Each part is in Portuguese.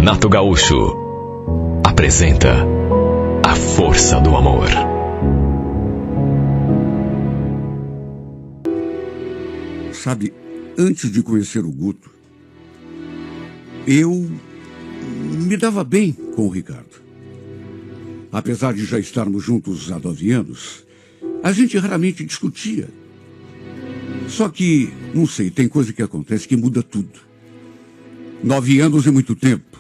Renato Gaúcho apresenta A Força do Amor. Sabe, antes de conhecer o Guto, eu me dava bem com o Ricardo. Apesar de já estarmos juntos há 9 anos, a gente raramente discutia. Só que, não sei, tem coisa que acontece que muda tudo. 9 anos é muito tempo.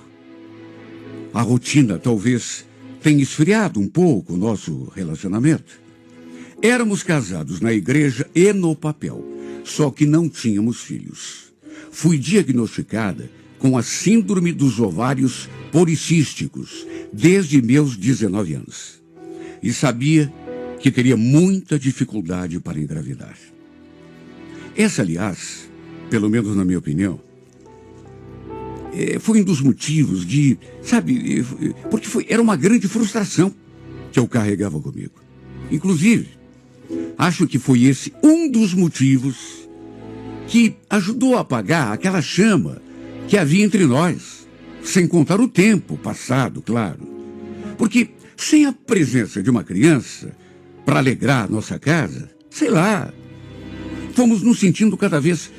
A rotina talvez tenha esfriado um pouco o nosso relacionamento. Éramos casados na igreja e no papel, só que não tínhamos filhos. Fui diagnosticada com a síndrome dos ovários policísticos desde meus 19 anos. E sabia que teria muita dificuldade para engravidar. Essa, aliás, pelo menos na minha opinião, foi um dos motivos de, sabe, porque era uma grande frustração que eu carregava comigo. Inclusive, acho que foi esse um dos motivos que ajudou a apagar aquela chama que havia entre nós, sem contar o tempo passado, claro. Porque sem a presença de uma criança para alegrar nossa casa, sei lá, fomos nos sentindo cada vez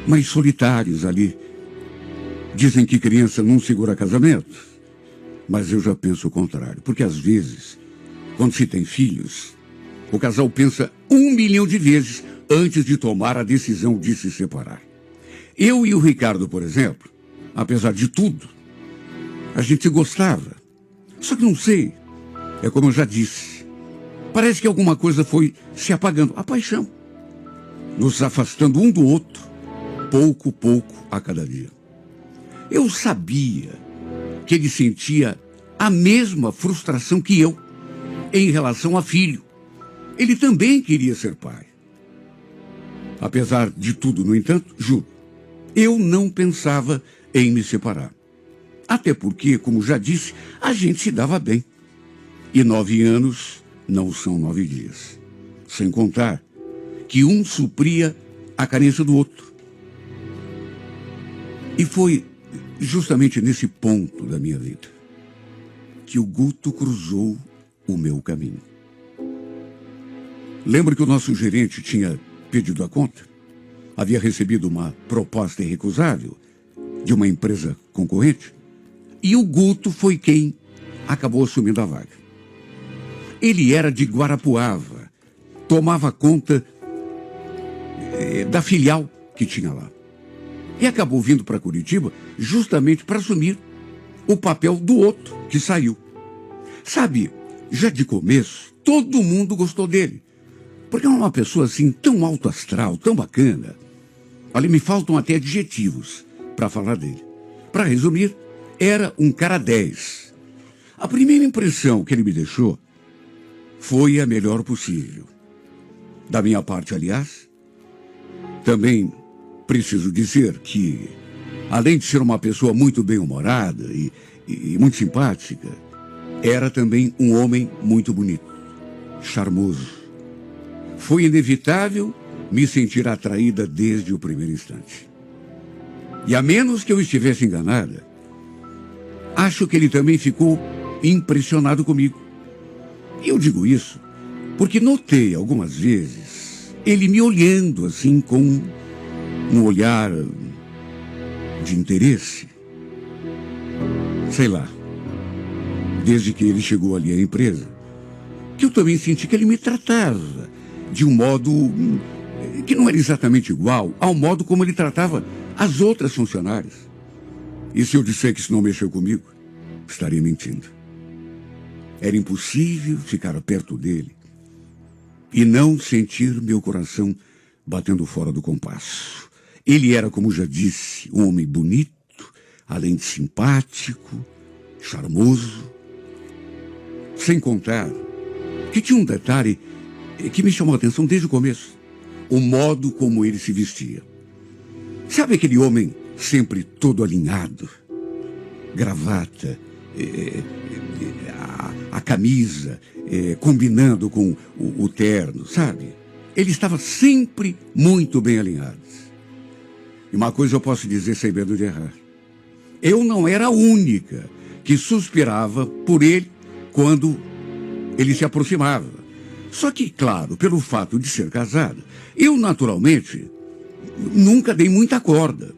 mais solitários ali. Dizem que criança não segura casamento, mas eu já penso o contrário, porque às vezes, quando se tem filhos, o casal pensa 1 milhão de vezes antes de tomar a decisão de se separar. Eu e o Ricardo, por exemplo, apesar de tudo, a gente gostava. Só que não sei, é como eu já disse, parece que alguma coisa foi se apagando, a paixão, nos afastando um do outro, pouco a pouco a cada dia. Eu sabia que ele sentia a mesma frustração que eu em relação a filho. Ele também queria ser pai. Apesar de tudo, no entanto, juro, eu não pensava em me separar. Até porque, como já disse, a gente se dava bem. E 9 anos não são 9 dias. Sem contar que um supria a carência do outro. E foi justamente nesse ponto da minha vida que o Guto cruzou o meu caminho. Lembro que o nosso gerente tinha pedido a conta, havia recebido uma proposta irrecusável de uma empresa concorrente, e o Guto foi quem acabou assumindo a vaga. Ele era de Guarapuava, tomava conta da filial que tinha lá. E acabou vindo para Curitiba justamente para assumir o papel do outro que saiu. Sabe, já de começo, todo mundo gostou dele. Porque é uma pessoa assim tão alto astral, tão bacana. Olha, me faltam até adjetivos para falar dele. Para resumir, era um cara 10. A primeira impressão que ele me deixou foi a melhor possível. Da minha parte, aliás, também preciso dizer que, além de ser uma pessoa muito bem-humorada e muito simpática, era também um homem muito bonito, charmoso. Foi inevitável me sentir atraída desde o primeiro instante. E a menos que eu estivesse enganada, acho que ele também ficou impressionado comigo. E eu digo isso porque notei algumas vezes ele me olhando assim com um olhar de interesse. Sei lá, desde que ele chegou ali à empresa, que eu também senti que ele me tratava de um modo que não era exatamente igual ao modo como ele tratava as outras funcionárias. E se eu disser que isso não mexeu comigo, estaria mentindo. Era impossível ficar perto dele e não sentir meu coração batendo fora do compasso. Ele era, como já disse, um homem bonito, além de simpático, charmoso. Sem contar que tinha um detalhe que me chamou a atenção desde o começo. O modo como ele se vestia. Sabe aquele homem sempre todo alinhado? Gravata, a camisa, combinando com o terno, sabe? Ele estava sempre muito bem alinhado. E uma coisa eu posso dizer sem medo de errar. eu não era a única que suspirava por ele quando ele se aproximava. Só que, claro, pelo fato de ser casado, eu naturalmente nunca dei muita corda.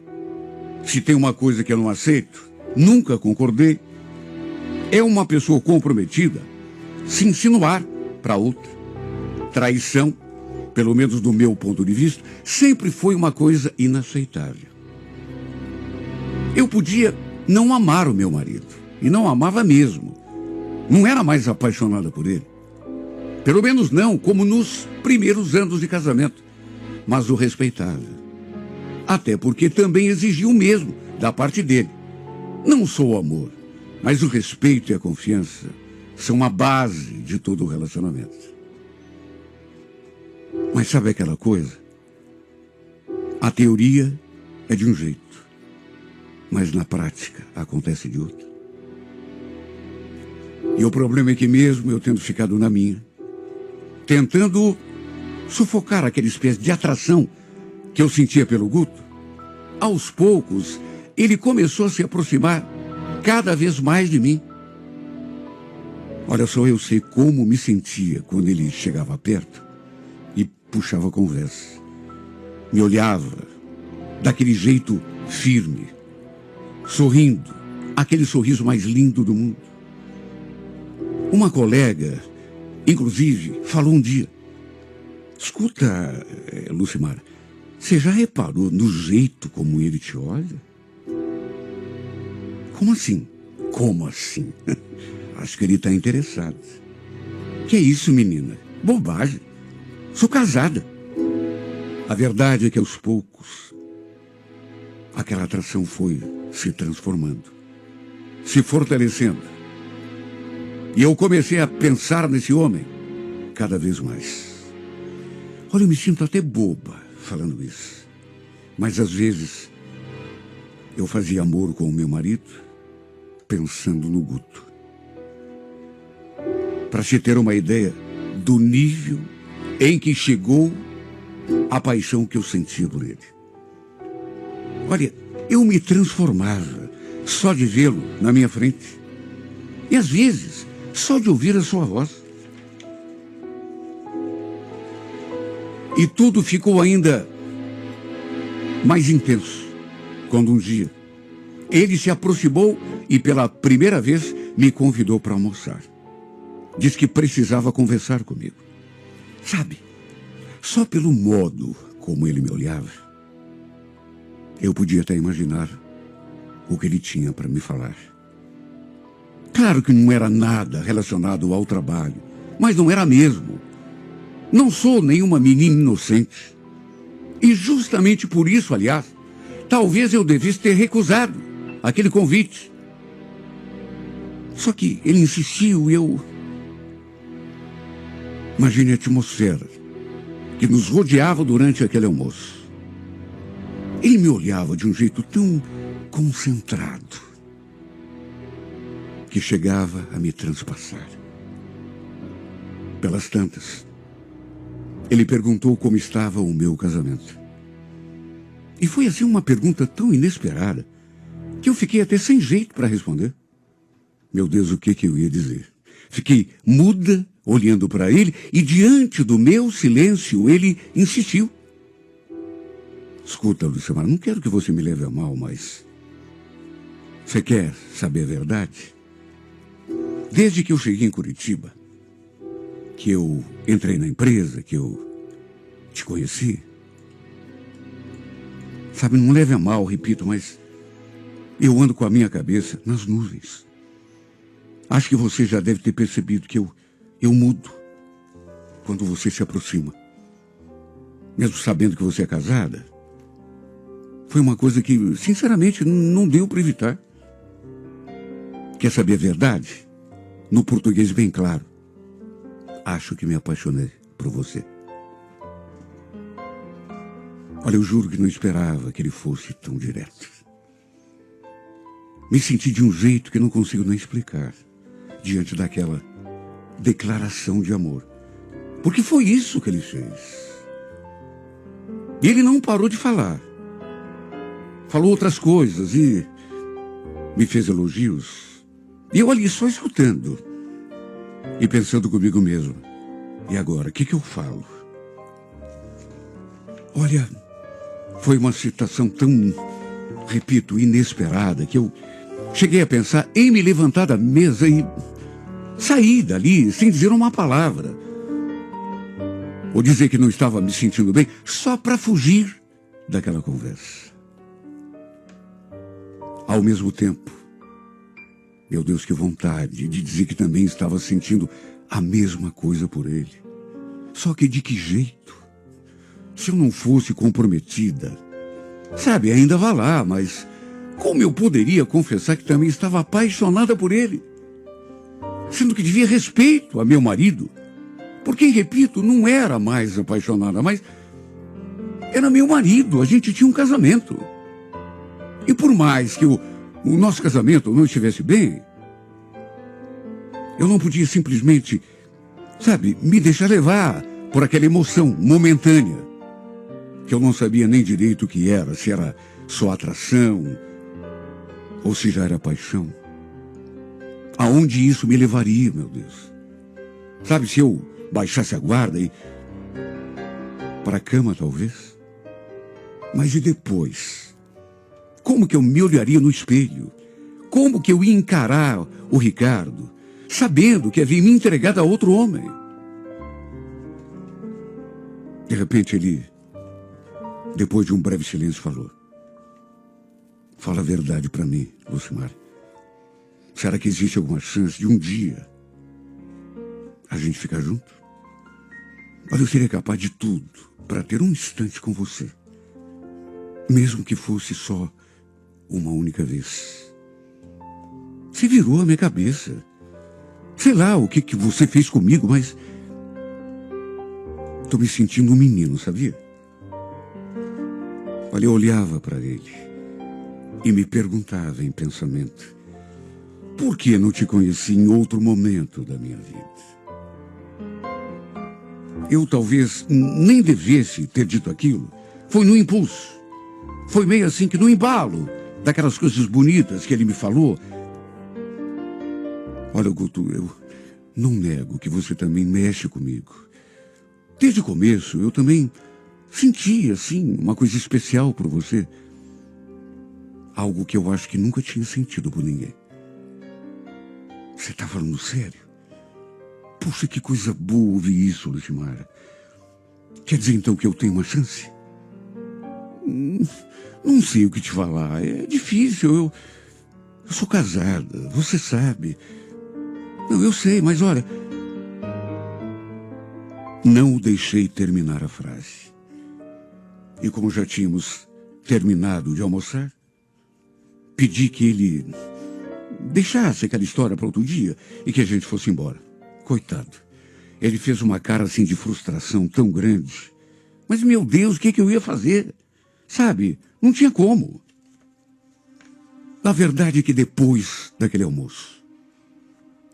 Se tem uma coisa que eu não aceito, nunca concordei, é uma pessoa comprometida se insinuar para outra. Traição, pelo menos do meu ponto de vista, sempre foi uma coisa inaceitável. Eu podia não amar o meu marido, e não amava mesmo. Não era mais apaixonada por ele. Pelo menos não como nos primeiros anos de casamento, mas o respeitava. Até porque também exigia o mesmo da parte dele. Não só o amor, mas o respeito e a confiança são a base de todo o relacionamento. Mas sabe aquela coisa? A teoria é de um jeito, mas na prática acontece de outro. E o problema é que mesmo eu tendo ficado na minha, tentando sufocar aquela espécie de atração que eu sentia pelo Guto, aos poucos ele começou a se aproximar cada vez mais de mim. Olha só, eu sei como me sentia quando ele chegava perto e puxava a conversa. Me olhava daquele jeito firme, sorrindo, aquele sorriso mais lindo do mundo. Uma colega, inclusive, falou um dia: escuta, Lucimar, você já reparou no jeito como ele te olha? Como assim? Como assim? Acho que ele está interessado. Que isso, menina? Bobagem. Sou casada. A verdade é que aos poucos aquela atração foi se transformando, se fortalecendo. E eu comecei a pensar nesse homem cada vez mais. Olha, eu me sinto até boba falando isso. Mas às vezes eu fazia amor com o meu marido pensando no Guto. Para se ter uma ideia do nível em que chegou a paixão que eu sentia por ele. Olha, eu me transformava só de vê-lo na minha frente. E às vezes só de ouvir a sua voz. E tudo ficou ainda mais intenso quando um dia ele se aproximou e pela primeira vez me convidou para almoçar. Disse que precisava conversar comigo. Sabe, só pelo modo como ele me olhava, eu podia até imaginar o que ele tinha para me falar. Claro que não era nada relacionado ao trabalho, mas não era mesmo. Não sou nenhuma menina inocente. E justamente por isso, aliás, talvez eu devesse ter recusado aquele convite. Só que ele insistiu e eu... Imagine a atmosfera que nos rodeava durante aquele almoço. Ele me olhava de um jeito tão concentrado que chegava a me transpassar. Pelas tantas, ele perguntou como estava o meu casamento. E foi assim uma pergunta tão inesperada que eu fiquei até sem jeito para responder. Meu Deus, o que eu ia dizer? Fiquei muda, olhando para ele, e diante do meu silêncio, ele insistiu. Escuta, Lucimar, não quero que você me leve a mal, mas... Você quer saber a verdade? Desde que eu cheguei em Curitiba, que eu entrei na empresa, que eu te conheci, sabe, não leve a mal, repito, mas eu ando com a minha cabeça nas nuvens. Acho que você já deve ter percebido que eu mudo quando você se aproxima. Mesmo sabendo que você é casada, foi uma coisa que, sinceramente, não deu para evitar. Quer saber a verdade? No português bem claro, acho que me apaixonei por você. Olha, eu juro que não esperava que ele fosse tão direto. Me senti de um jeito que não consigo nem explicar diante daquela declaração de amor. Porque foi isso que ele fez. E ele não parou de falar. Falou outras coisas e me fez elogios, e eu ali só escutando e pensando comigo mesmo, e agora, o que eu falo? Olha, foi uma situação tão, repito, inesperada, que eu cheguei a pensar em me levantar da mesa e sair dali sem dizer uma palavra. Ou dizer que não estava me sentindo bem, só para fugir daquela conversa. Ao mesmo tempo, meu Deus, que vontade de dizer que também estava sentindo a mesma coisa por ele. Só que de que jeito? Se eu não fosse comprometida, sabe, ainda vá lá, mas como eu poderia confessar que também estava apaixonada por ele? Sendo que devia respeito a meu marido, por quem, repito, não era mais apaixonada, mas era meu marido, a gente tinha um casamento. E por mais que o nosso casamento não estivesse bem, eu não podia simplesmente, sabe, me deixar levar por aquela emoção momentânea, que eu não sabia nem direito o que era, se era só atração ou se já era paixão. Aonde isso me levaria, meu Deus? Sabe, se eu baixasse a guarda e para a cama, talvez? Mas e depois? Como que eu me olharia no espelho? Como que eu ia encarar o Ricardo, sabendo que havia me entregado a outro homem? De repente ele, depois de um breve silêncio, falou: fala a verdade para mim, Lucimar. Será que existe alguma chance de um dia a gente ficar junto? Olha, eu seria capaz de tudo para ter um instante com você, mesmo que fosse só uma única vez. Você virou a minha cabeça. Sei lá o que você fez comigo, mas estou me sentindo um menino, sabia? Olha, eu olhava para ele e me perguntava em pensamento: por que não te conheci em outro momento da minha vida? Eu talvez nem devesse ter dito aquilo. Foi no impulso. Foi meio assim que no embalo daquelas coisas bonitas que ele me falou. Olha, Guto, eu não nego que você também mexe comigo. Desde o começo eu também senti, assim, uma coisa especial por você. Algo que eu acho que nunca tinha sentido por ninguém. Você está falando sério? Puxa, que coisa boa ouvir isso, Lucimara. Quer dizer então que eu tenho uma chance? Não sei o que te falar. É difícil. Eu sou casada, você sabe. Não, eu sei, mas olha... Não o deixei terminar a frase. E como já tínhamos terminado de almoçar, pedi que ele deixasse aquela história para outro dia e que a gente fosse embora. Coitado. Ele fez uma cara assim de frustração tão grande. Mas, meu Deus, o que eu ia fazer? Sabe, não tinha como. A verdade é que depois daquele almoço,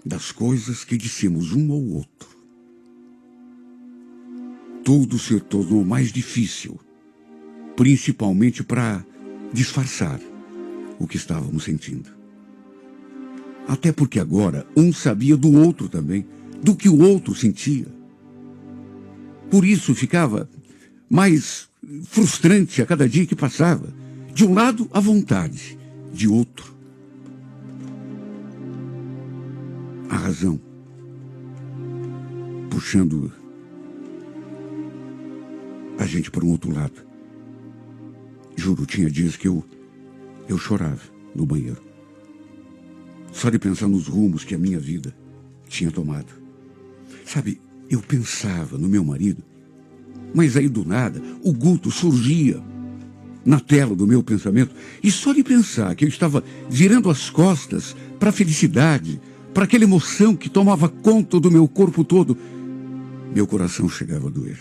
das coisas que dissemos um ao outro, tudo se tornou mais difícil, principalmente para disfarçar o que estávamos sentindo. Até porque agora um sabia do outro também, do que o outro sentia. Por isso ficava mais frustrante a cada dia que passava. De um lado, a vontade, de outro, a razão, puxando a gente para um outro lado. Juro, tinha dias que eu chorava no banheiro, só de pensar nos rumos que a minha vida tinha tomado. Sabe, eu pensava no meu marido, mas aí do nada o Guto surgia na tela do meu pensamento, e só de pensar que eu estava virando as costas para a felicidade, para aquela emoção que tomava conta do meu corpo todo, meu coração chegava a doer.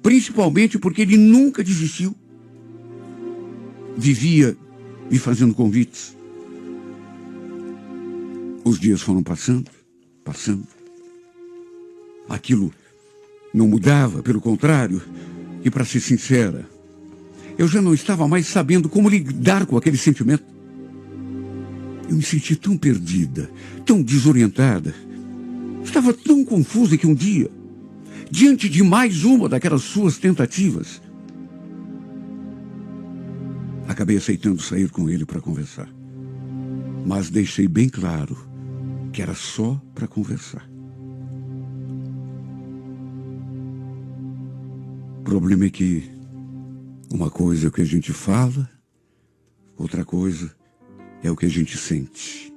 Principalmente porque ele nunca desistiu. Vivia me fazendo convites. Os dias foram passando. Aquilo não mudava, pelo contrário. E para ser sincera, eu já não estava mais sabendo como lidar com aquele sentimento. Eu me senti tão perdida, tão desorientada. Estava tão confusa que um dia, diante de mais uma daquelas suas tentativas, acabei aceitando sair com ele para conversar. Mas deixei bem claro que era só para conversar. O problema é que uma coisa é o que a gente fala, outra coisa é o que a gente sente.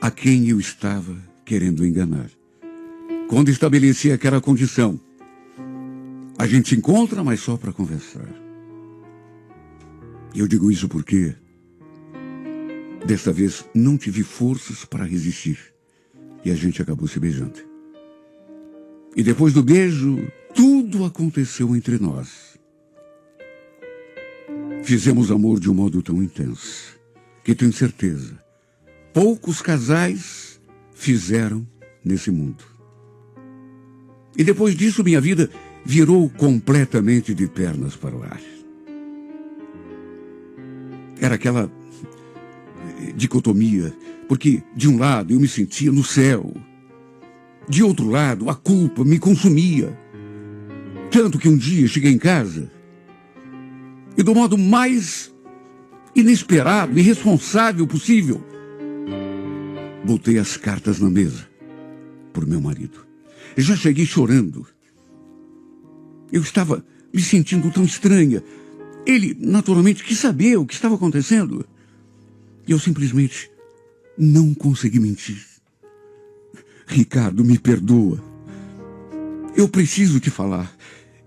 A quem eu estava querendo enganar. Quando estabeleci aquela condição, a gente se encontra, mas só para conversar. E eu digo isso porque desta vez não tive forças para resistir e a gente acabou se beijando. E depois do beijo, tudo aconteceu entre nós. Fizemos amor de um modo tão intenso que tenho certeza, poucos casais fizeram nesse mundo. E depois disso, minha vida virou completamente de pernas para o ar. Era aquela dicotomia, porque de um lado eu me sentia no céu, de outro lado a culpa me consumia. Tanto que um dia cheguei em casa e do modo mais inesperado e irresponsável possível, botei as cartas na mesa por meu marido. Eu já cheguei chorando. Eu estava me sentindo tão estranha. Ele, naturalmente, quis saber o que estava acontecendo. E eu simplesmente não consegui mentir. Ricardo, me perdoa. Eu preciso te falar.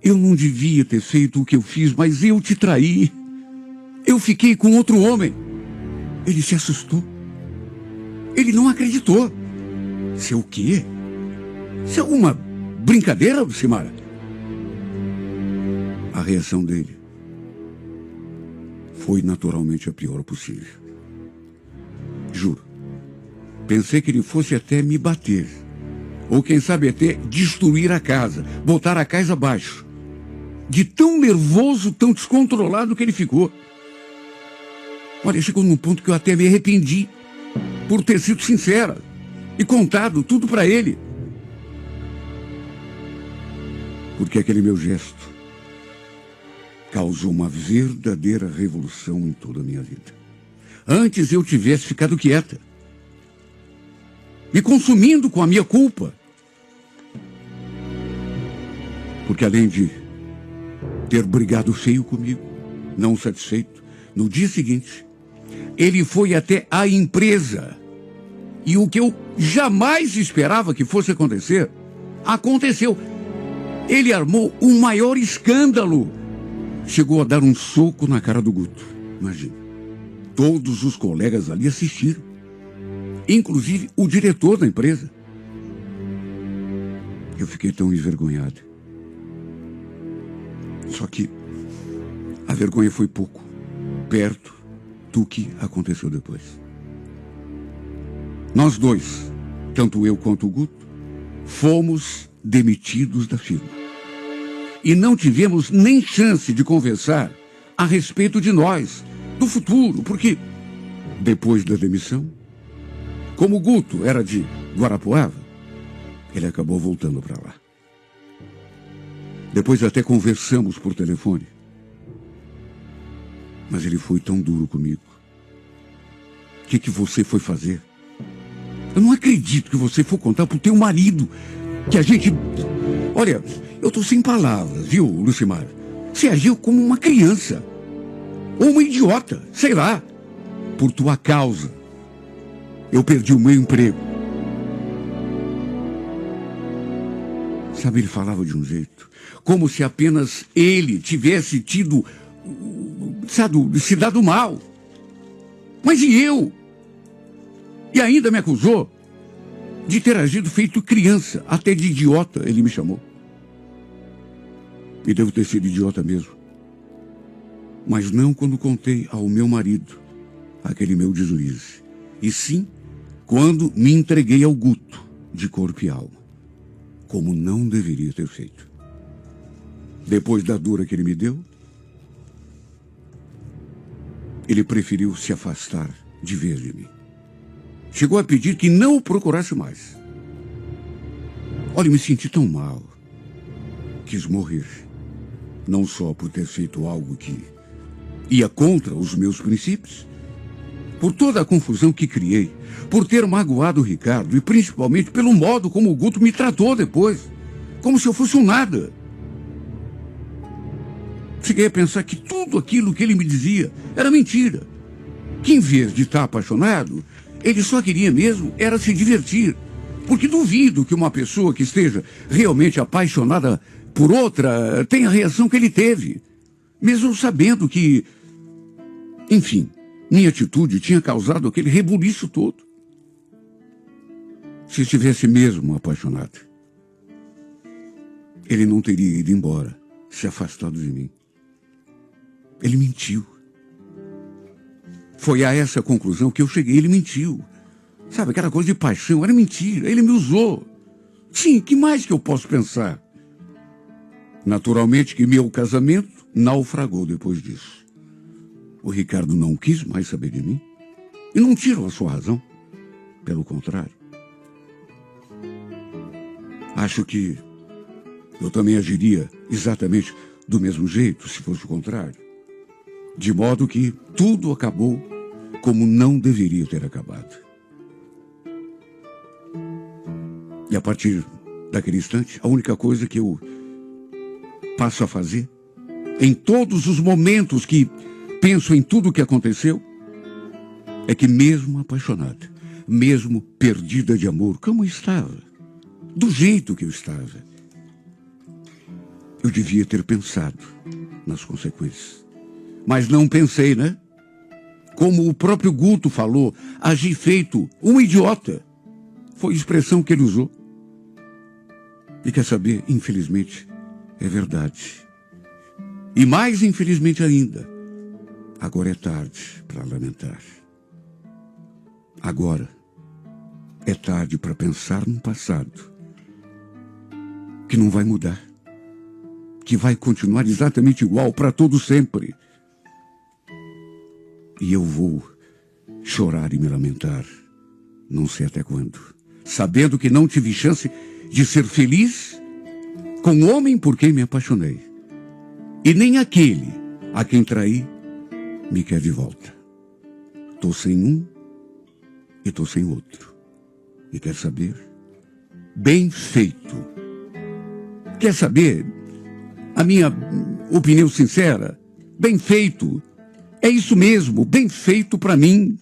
Eu não devia ter feito o que eu fiz, mas eu te traí. Eu fiquei com outro homem. Ele se assustou. Ele não acreditou. Isso é o quê? Isso é uma brincadeira, Lucimara? A reação dele foi naturalmente a pior possível. Juro. Pensei que ele fosse até me bater. Ou quem sabe até destruir a casa, botar a casa abaixo. De tão nervoso, tão descontrolado que ele ficou. Olha, chegou num ponto que eu até me arrependi por ter sido sincera e contado tudo para ele. Porque aquele meu gesto causou uma verdadeira revolução em toda a minha vida. Antes eu tivesse ficado quieta, me consumindo com a minha culpa. Porque além de ter brigado feio comigo, não satisfeito, no dia seguinte, ele foi até a empresa. E o que eu jamais esperava que fosse acontecer, aconteceu. Ele armou o maior escândalo. Chegou a dar um soco na cara do Guto. Imagina. Todos os colegas ali assistiram. Inclusive o diretor da empresa. Eu fiquei tão envergonhado. Só que a vergonha foi pouco. Perto do que aconteceu depois. Nós dois, tanto eu quanto o Guto, fomos demitidos da firma. E não tivemos nem chance de conversar a respeito de nós, do futuro, porque depois da demissão, como o Guto era de Guarapuava, ele acabou voltando para lá. Depois até conversamos por telefone. Mas ele foi tão duro comigo. O que você foi fazer? Eu não acredito que você for contar pro teu marido que a gente... Olha, eu tô sem palavras, viu, Lucimar? Você agiu como uma criança. Ou uma idiota, sei lá. Por tua causa, eu perdi o meu emprego. Sabe, ele falava de um jeito, como se apenas ele tivesse tido, sabe, se dado mal. Mas e eu? E ainda me acusou de ter agido feito criança, até de idiota ele me chamou. E devo ter sido idiota mesmo. Mas não quando contei ao meu marido aquele meu deslize. E sim, quando me entreguei ao Guto, de corpo e alma. Como não deveria ter feito. Depois da dura que ele me deu, ele preferiu se afastar de vez de mim. Chegou a pedir que não o procurasse mais. Olha, me senti tão mal. Quis morrer. Não só por ter feito algo que ia contra os meus princípios, por toda a confusão que criei, por ter magoado o Ricardo e principalmente pelo modo como o Guto me tratou depois, como se eu fosse um nada. Cheguei a pensar que tudo aquilo que ele me dizia era mentira, que em vez de estar apaixonado, ele só queria mesmo era se divertir, porque duvido que uma pessoa que esteja realmente apaixonada por outra tenha a reação que ele teve, mesmo sabendo que, enfim, minha atitude tinha causado aquele rebuliço todo. Se estivesse mesmo apaixonado, ele não teria ido embora, se afastado de mim. Ele mentiu. Foi a essa conclusão que eu cheguei. Ele mentiu. Sabe, aquela coisa de paixão, era mentira. Ele me usou. Sim, que mais que eu posso pensar? Naturalmente que meu casamento naufragou depois disso. O Ricardo não quis mais saber de mim. E não tiro a sua razão. Pelo contrário. Acho que eu também agiria exatamente do mesmo jeito, se fosse o contrário. De modo que tudo acabou como não deveria ter acabado. E a partir daquele instante, a única coisa que eu passo a fazer, em todos os momentos que penso em tudo o que aconteceu, é que mesmo apaixonada, mesmo perdida de amor, como eu estava, do jeito que eu estava, eu devia ter pensado nas consequências. Mas não pensei, né? Como o próprio Guto falou, agi feito um idiota. Foi a expressão que ele usou. E quer saber, infelizmente, é verdade. E mais infelizmente ainda, agora é tarde para lamentar. Agora é tarde para pensar no passado, que não vai mudar, que vai continuar exatamente igual para todo sempre. E eu vou chorar e me lamentar, não sei até quando, sabendo que não tive chance de ser feliz com o homem por quem me apaixonei. E nem aquele a quem traí me quer de volta. Tô sem um e tô sem outro. E quer saber? Bem feito. Quer saber a minha opinião sincera? Bem feito. É isso mesmo, bem feito para mim.